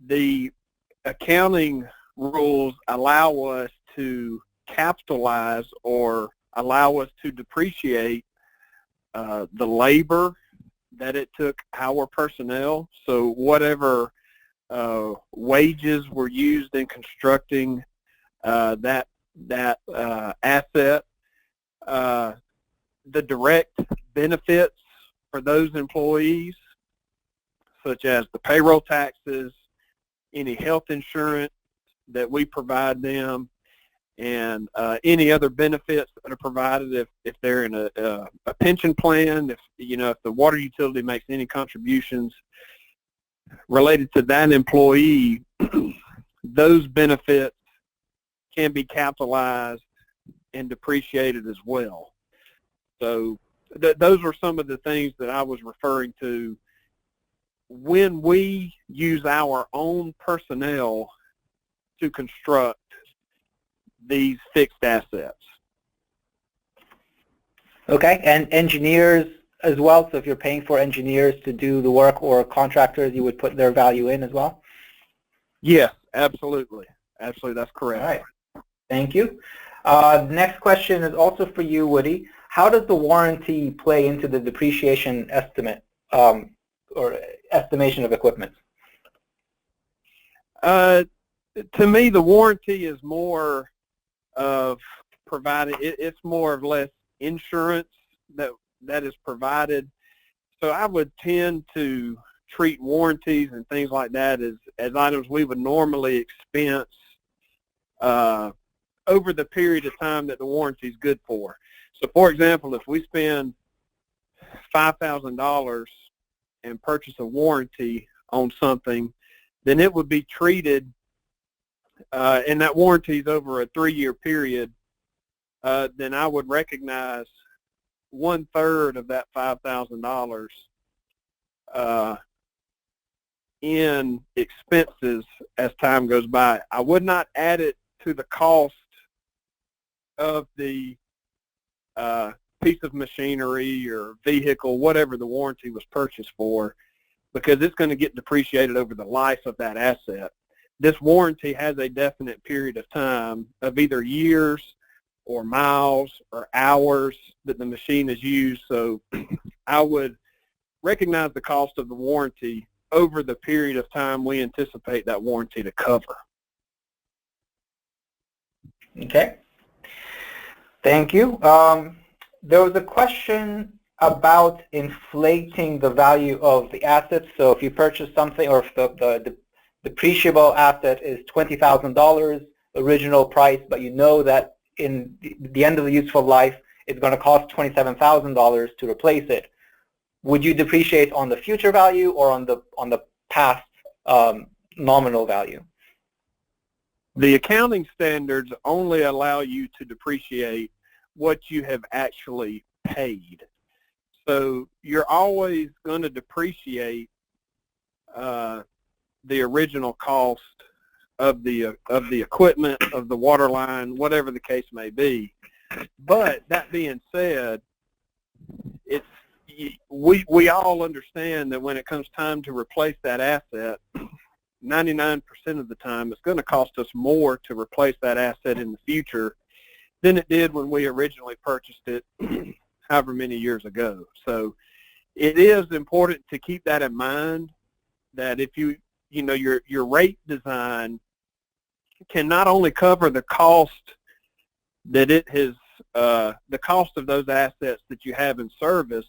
The accounting rules allow us to capitalize or allow us to depreciate the labor that it took our personnel. So whatever wages were used in constructing that asset, the direct benefits for those employees, such as the payroll taxes, any health insurance that we provide them, and any other benefits that are provided if they're in a pension plan, if the water utility makes any contributions related to that employee, those benefits can be capitalized and depreciated as well. So those are some of the things that I was referring to when we use our own personnel to construct these fixed assets. Okay, and engineers as well, so if you're paying for engineers to do the work or contractors, you would put their value in as well? Yes, absolutely. Absolutely, that's correct. All right, thank you. Next question is also for you, Woody. How does the warranty play into the depreciation estimate or estimation of equipment? To me, the warranty is more of provided. It's more or less insurance that is provided. So I would tend to treat warranties and things like that as items we would normally expense over the period of time that the warranty is good for. So, for example, if we spend $5,000 and purchase a warranty on something, then it would be treated, and that warranty is over a 3-year period, then I would recognize 1/3 of that $5,000 in expenses as time goes by. I would not add it to the cost of the piece of machinery or vehicle, whatever the warranty was purchased for, because it's going to get depreciated over the life of that asset. This warranty has a definite period of time of either years or miles or hours that the machine is used. So I would recognize the cost of the warranty over the period of time we anticipate that warranty to cover. Okay. Thank you. There was a question about inflating the value of the assets. So if you purchase something, or if the depreciable asset is $20,000 original price, but you know that in the end of the useful life, it's going to cost $27,000 to replace it, would you depreciate on the future value or on the past nominal value? The accounting standards only allow you to depreciate what you have actually paid. So you're always going to depreciate the original cost of the equipment, of the water line, whatever the case may be. But that being said, we all understand that when it comes time to replace that asset, 99% of the time it's going to cost us more to replace that asset in the future than it did when we originally purchased it however many years ago. So it is important to keep that in mind, that if your rate design can not only cover the cost that it has, the cost of those assets that you have in service,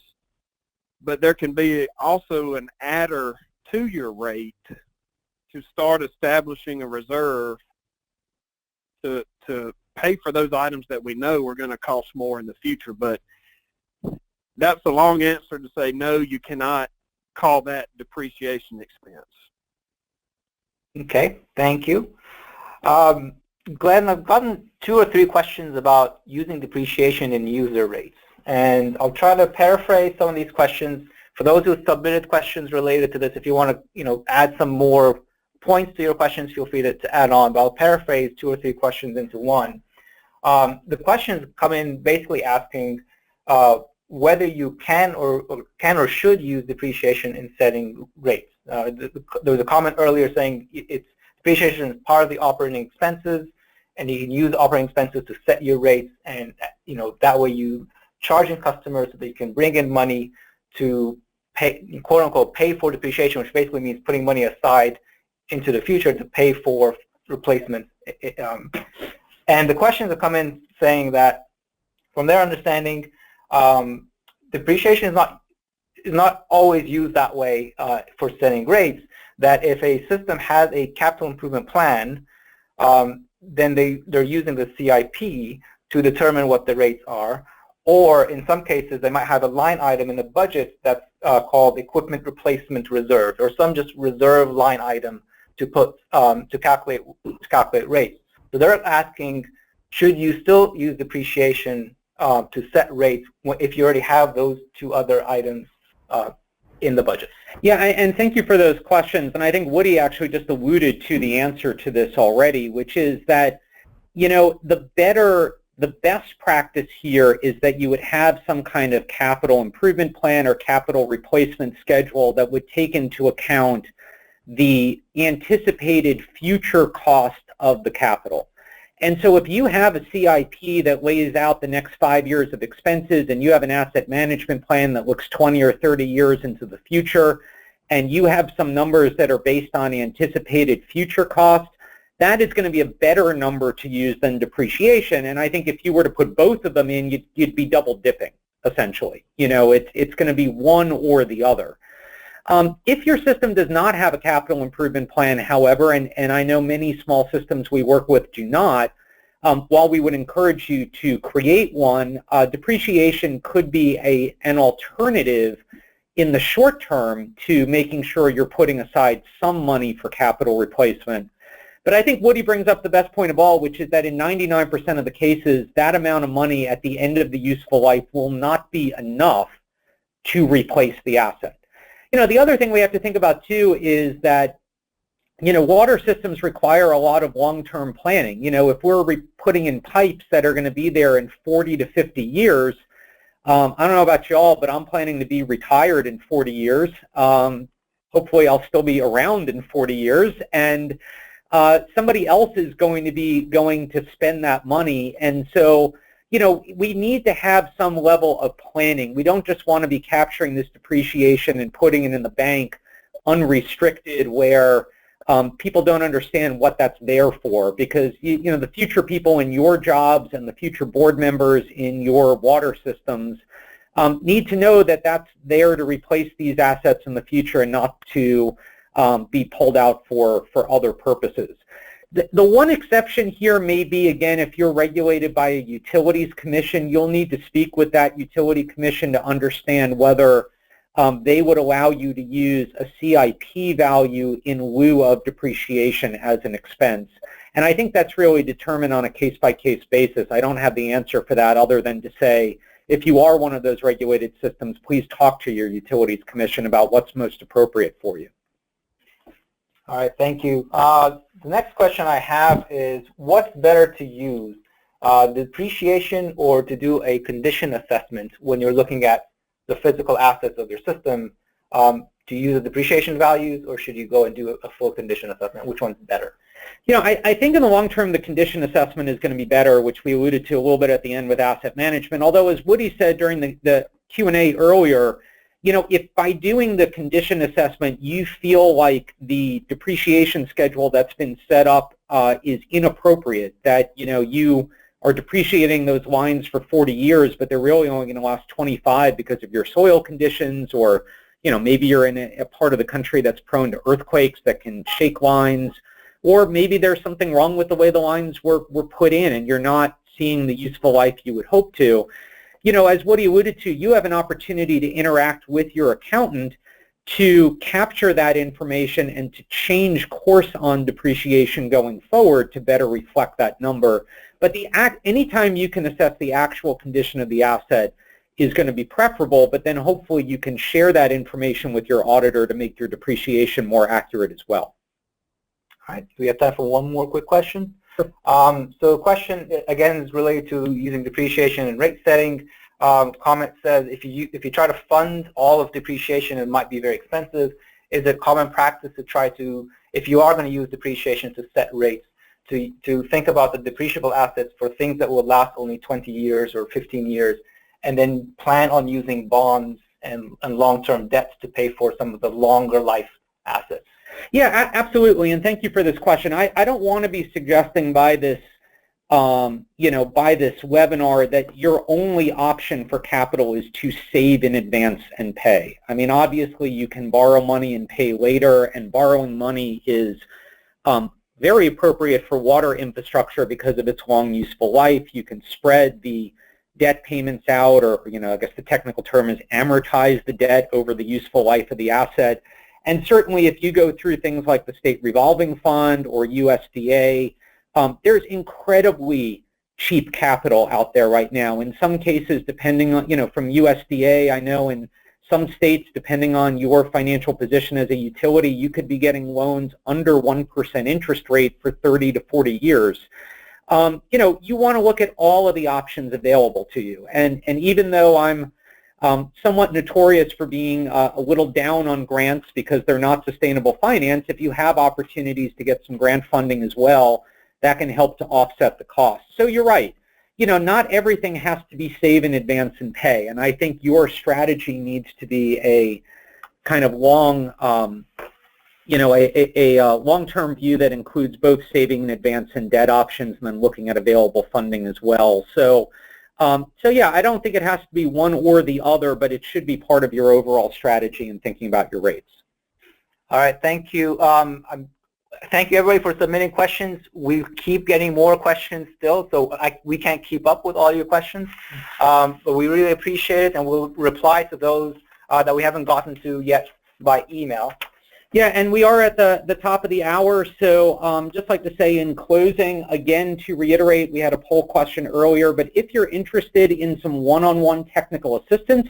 but there can be also an adder to your rate to start establishing a reserve to pay for those items that we know are going to cost more in the future. But that's a long answer to say no, you cannot call that depreciation expense. Okay, thank you. Glenn, I've gotten 2 or 3 questions about using depreciation in user rates, and I'll try to paraphrase some of these questions. For those who submitted questions related to this, if you want to add some more points to your questions, feel free to add on, but I'll paraphrase 2 or 3 questions into one. The questions come in basically asking whether you can or should use depreciation in setting rates. There was a comment earlier saying depreciation is part of the operating expenses, and you can use operating expenses to set your rates, and that way you charging customers so that you can bring in money to pay, quote unquote, pay for depreciation, which basically means putting money aside into the future to pay for replacements. And the questions have come in saying that, from their understanding, depreciation is not always used that way for setting rates. That if a system has a capital improvement plan, then they're using the CIP to determine what the rates are. Or in some cases, they might have a line item in the budget that's called equipment replacement reserve, or some just reserve line item to put to calculate rates. So they're asking, should you still use depreciation to set rates if you already have those two other items in the budget? Yeah, and thank you for those questions. And I think Woody actually just alluded to the answer to this already, which is that, the best practice here is that you would have some kind of capital improvement plan or capital replacement schedule that would take into account the anticipated future cost of the capital. And so if you have a CIP that lays out the next 5 years of expenses, and you have an asset management plan that looks 20 or 30 years into the future, and you have some numbers that are based on anticipated future costs, that is going to be a better number to use than depreciation. And I think if you were to put both of them in, you'd be double dipping, essentially. It's going to be one or the other. If your system does not have a capital improvement plan, however, and I know many small systems we work with do not, while we would encourage you to create one, depreciation could be an alternative in the short term to making sure you're putting aside some money for capital replacement. But I think Woody brings up the best point of all, which is that in 99% of the cases, that amount of money at the end of the useful life will not be enough to replace the asset. The other thing we have to think about too is that, water systems require a lot of long-term planning. If we're putting in pipes that are going to be there in 40 to 50 years, I don't know about y'all, but I'm planning to be retired in 40 years. Hopefully I'll still be around in 40 years, and somebody else is going to spend that money. And so, we need to have some level of planning. We don't just want to be capturing this depreciation and putting it in the bank unrestricted where people don't understand what that's there for, because the future people in your jobs and the future board members in your water systems need to know that that's there to replace these assets in the future and not to be pulled out for other purposes. The one exception here may be, again, if you're regulated by a utilities commission, you'll need to speak with that utility commission to understand whether they would allow you to use a CIP value in lieu of depreciation as an expense. And I think that's really determined on a case-by-case basis. I don't have the answer for that other than to say, if you are one of those regulated systems, please talk to your utilities commission about what's most appropriate for you. All right, thank you. The next question I have is, what's better to use, depreciation or to do a condition assessment when you're looking at the physical assets of your system? Do you use the depreciation values, or should you go and do a full condition assessment? Which one's better? I think in the long term, the condition assessment is going to be better, which we alluded to a little bit at the end with asset management. Although, as Woody said during the Q&A earlier, if by doing the condition assessment you feel like the depreciation schedule that's been set up is inappropriate, that you are depreciating those lines for 40 years, but they're really only going to last 25 because of your soil conditions, or maybe you're in a part of the country that's prone to earthquakes that can shake lines, or maybe there's something wrong with the way the lines were put in and you're not seeing the useful life you would hope to. As Woody alluded to, you have an opportunity to interact with your accountant to capture that information and to change course on depreciation going forward to better reflect that number. But anytime you can assess the actual condition of the asset is going to be preferable, but then hopefully you can share that information with your auditor to make your depreciation more accurate as well. All right, we have time for one more quick question. So the question, again, is related to using depreciation and rate setting. Comment says, if you try to fund all of depreciation, it might be very expensive. Is it common practice to try to, if you are going to use depreciation, to set rates, to think about the depreciable assets for things that will last only 20 years or 15 years, and then plan on using bonds and long-term debts to pay for some of the longer life assets? Yeah, absolutely, and thank you for this question. I don't want to be suggesting by this, by this webinar that your only option for capital is to save in advance and pay. I mean, obviously you can borrow money and pay later, and borrowing money is very appropriate for water infrastructure because of its long useful life. You can spread the debt payments out, or I guess the technical term is amortize the debt over the useful life of the asset. And certainly if you go through things like the State Revolving Fund or USDA, there's incredibly cheap capital out there right now. In some cases, depending on, from USDA, I know in some states, depending on your financial position as a utility, you could be getting loans under 1% interest rate for 30 to 40 years. You want to look at all of the options available to you. And even though I'm somewhat notorious for being a little down on grants because they're not sustainable finance, if you have opportunities to get some grant funding as well, that can help to offset the cost. So you're right. Not everything has to be save in advance and pay. And I think your strategy needs to be a kind of long, long-term view that includes both saving in advance and debt options, and then looking at available funding as well. So yeah, I don't think it has to be one or the other, but it should be part of your overall strategy in thinking about your rates. All right, thank you. Thank you, everybody, for submitting questions. We keep getting more questions still, so we can't keep up with all your questions. But we really appreciate it, and we'll reply to those that we haven't gotten to yet by email. Yeah, and we are at the top of the hour, so just like to say in closing, again, to reiterate, we had a poll question earlier, but if you're interested in some one-on-one technical assistance,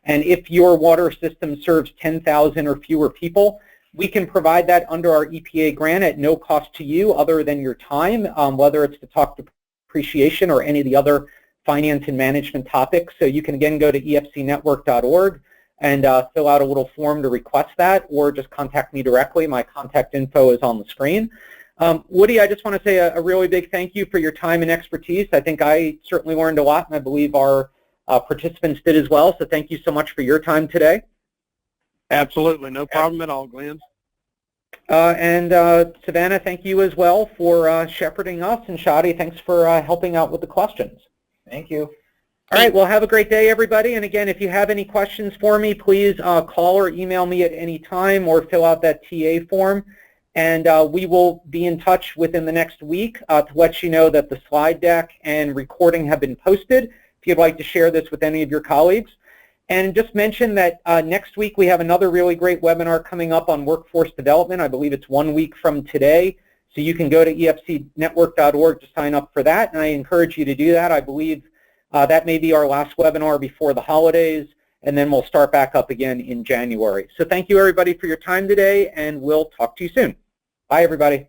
and if your water system serves 10,000 or fewer people, we can provide that under our EPA grant at no cost to you other than your time, whether it's to talk depreciation or any of the other finance and management topics. So you can, again, go to efcnetwork.org and fill out a little form to request that, or just contact me directly. My contact info is on the screen. Woody, I just want to say a really big thank you for your time and expertise. I think I certainly learned a lot, and I believe our participants did as well. So thank you so much for your time today. Absolutely, no problem at all, Glenn. And Savannah, thank you as well for shepherding us, and Shadi, thanks for helping out with the questions. Thank you. All right, well, have a great day, everybody. And again, if you have any questions for me, please call or email me at any time, or fill out that TA form. And we will be in touch within the next week to let you know that the slide deck and recording have been posted, if you'd like to share this with any of your colleagues. And just mention that next week we have another really great webinar coming up on workforce development. I believe it's 1 week from today. So you can go to efcnetwork.org to sign up for that, and I encourage you to do that. I believe that may be our last webinar before the holidays, and then we'll start back up again in January. So thank you, everybody, for your time today, and we'll talk to you soon. Bye, everybody.